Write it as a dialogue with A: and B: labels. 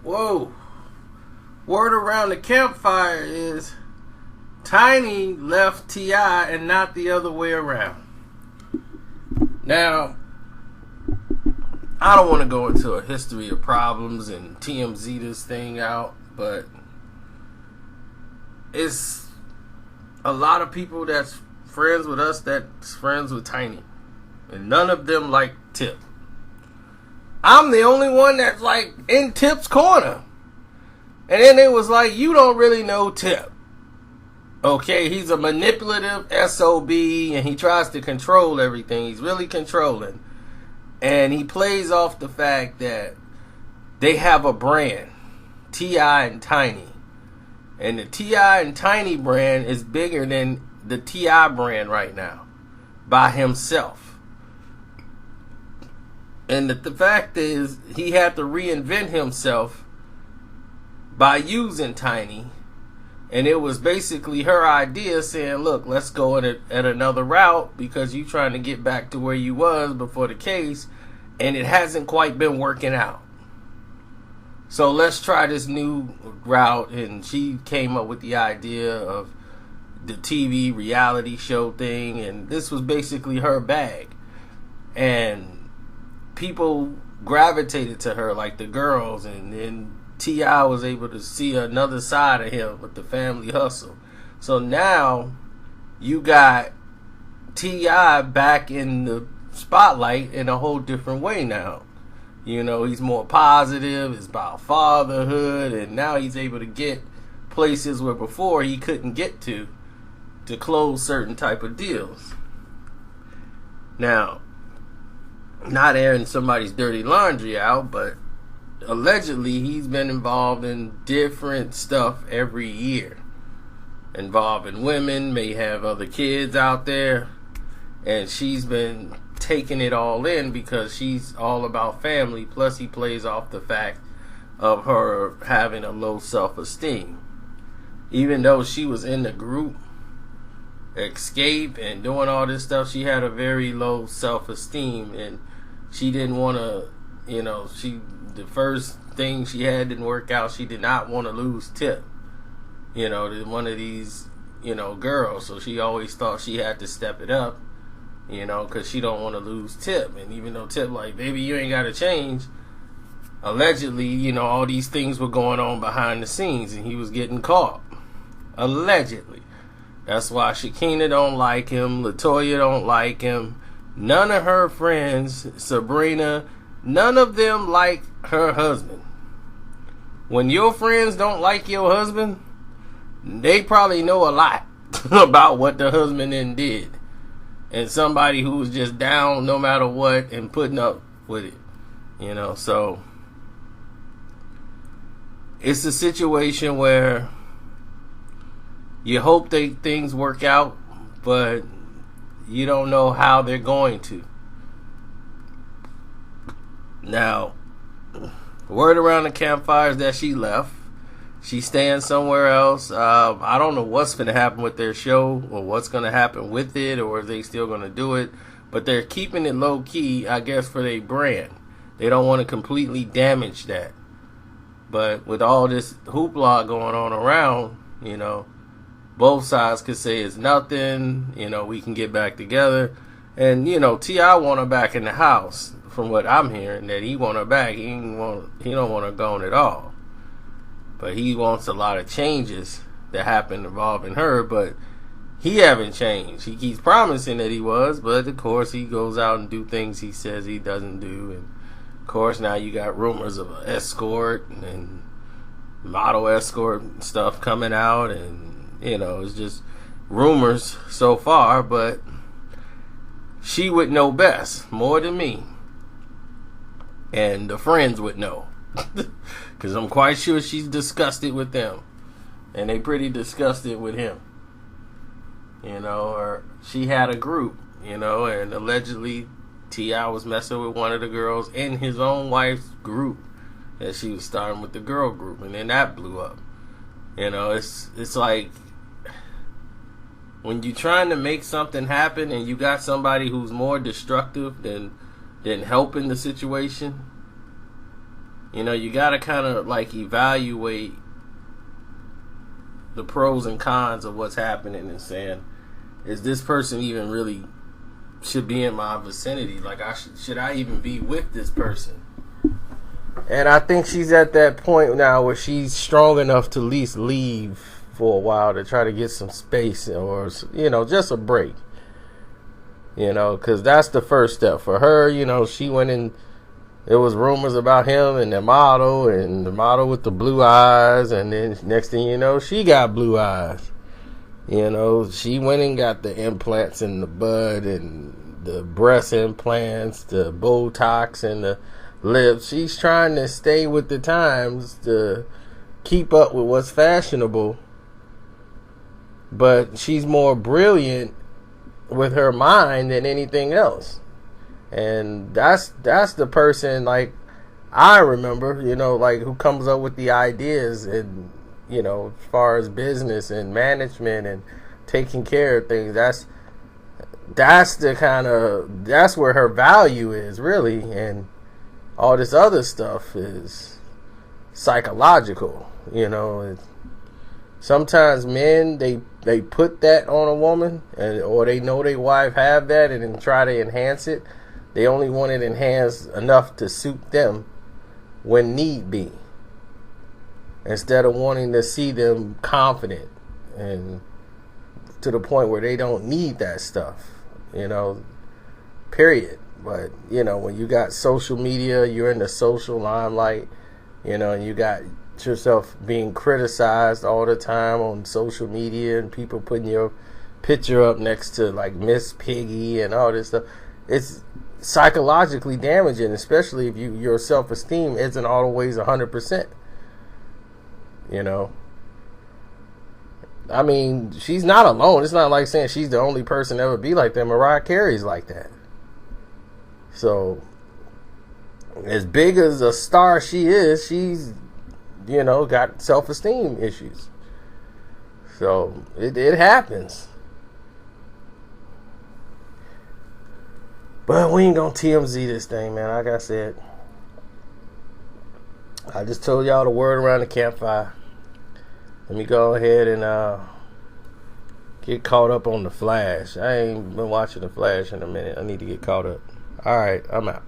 A: Whoa. Word around the campfire is Tiny left T.I. and not the other way around. Now, I don't want to go into a history of problems and TMZ this thing out, but it's a lot of people that's friends with us that's friends with Tiny. And none of them like Tip. I'm the only one that's like in Tip's corner. And then it was like, you don't really know Tip. Okay, he's a manipulative SOB and he tries to control everything. He's really controlling. And he plays off the fact that they have a brand, T.I. and Tiny. And the T.I. and Tiny brand is bigger than the T.I. brand right now by himself. And the fact is, he had to reinvent himself by using Tiny. And it was basically her idea saying, look, let's go at another route because you're trying to get back to where you was before the case. And it hasn't quite been working out. So let's try this new route. And she came up with the idea of the TV reality show thing. And this was basically her bag. And people gravitated to her like the girls. And then T.I. was able to see another side of him with the family hustle. So now you got T.I. back in the spotlight in a whole different way now. You know, he's more positive. It's about fatherhood. And now he's able to get places where before he couldn't get to close certain type of deals. Now, not airing somebody's dirty laundry out, but allegedly he's been involved in different stuff every year. Involving women, may have other kids out there. And she's been taking it all in because she's all about family. Plus he plays off the fact of her having a low self-esteem. Even though she was in the group Escape and doing all this stuff, she had a very low self-esteem. And she didn't want to, the first thing she had didn't work out. She did not want to lose Tip, one of these, girls. So she always thought she had to step it up, because she don't want to lose Tip. And even though Tip like, baby, you ain't got to change, allegedly, all these things were going on behind the scenes and he was getting caught. Allegedly. That's why Shakina don't like him. Latoya don't like him. None of her friends, Sabrina, none of them like her husband. When your friends don't like your husband, they probably know a lot about what the husband then did. And somebody who was just down no matter what and putting up with it. So it's a situation where you hope things work out, but you don't know how they're going to. Now, word around the campfire is that she left. She's staying somewhere else. I don't know what's going to happen with their show or what's going to happen with it, or are they still going to do it. But they're keeping it low key, I guess, for their brand. They don't want to completely damage that. But with all this hoopla going on around, both sides could say it's nothing. We can get back together. And, T.I. want her back in the house. From what I'm hearing, that he want her back. He don't want her gone at all. But he wants a lot of changes that happen involving her. But he haven't changed. He keeps promising that he was. But, of course, he goes out and do things he says he doesn't do. And, of course, now you got rumors of an escort and model escort stuff coming out. And it's just rumors so far, but she would know best, more than me. And the friends would know. Because I'm quite sure she's disgusted with them. And they pretty disgusted with him. Or she had a group, and allegedly T.I. was messing with one of the girls in his own wife's group. That she was starting with the girl group. And then that blew up. It's like, when you're trying to make something happen and you got somebody who's more destructive than helping the situation, You know, you gotta kind of like evaluate the pros and cons of what's happening and saying, is this person even really should be in my vicinity? Like, should I even be with this person? And I think she's at that point now where she's strong enough to at least leave for a while to try to get some space or, you know, just a break. You know, because that's the first step for her. You know, she went in, there was rumors about him and the model with the blue eyes, and then next thing you know, she got blue eyes. You know, she went and got the implants in the butt and the breast implants, the Botox and the lips. She's trying to stay with the times to keep up with what's fashionable, but she's more brilliant with her mind than anything else. And that's the person, like, I remember, you know, like, who comes up with the ideas, and, you know, as far as business and management and taking care of things. That's the kind of, that's where her value is, really. And all this other stuff is psychological, you know. Sometimes men, they put that on a woman, or they know their wife have that and then try to enhance it. They only want it enhanced enough to suit them when need be, instead of wanting to see them confident and to the point where they don't need that stuff, you know, period. But, you know, when you got social media, you're in the social limelight, you know, and you got yourself being criticized all the time on social media, and people putting your picture up next to, like, Miss Piggy and all this stuff. It's psychologically damaging, especially if your self-esteem isn't always 100%. You know, I mean, she's not alone. It's not like saying she's the only person to ever be like that. Mariah Carey's like that. So, as big as a star she is, she's, you know, got self-esteem issues. So, it happens. But we ain't gonna TMZ this thing, man. Like I said, I just told y'all the word around the campfire. Let me go ahead and get caught up on The Flash. I ain't been watching The Flash in a minute. I need to get caught up. Alright, I'm out.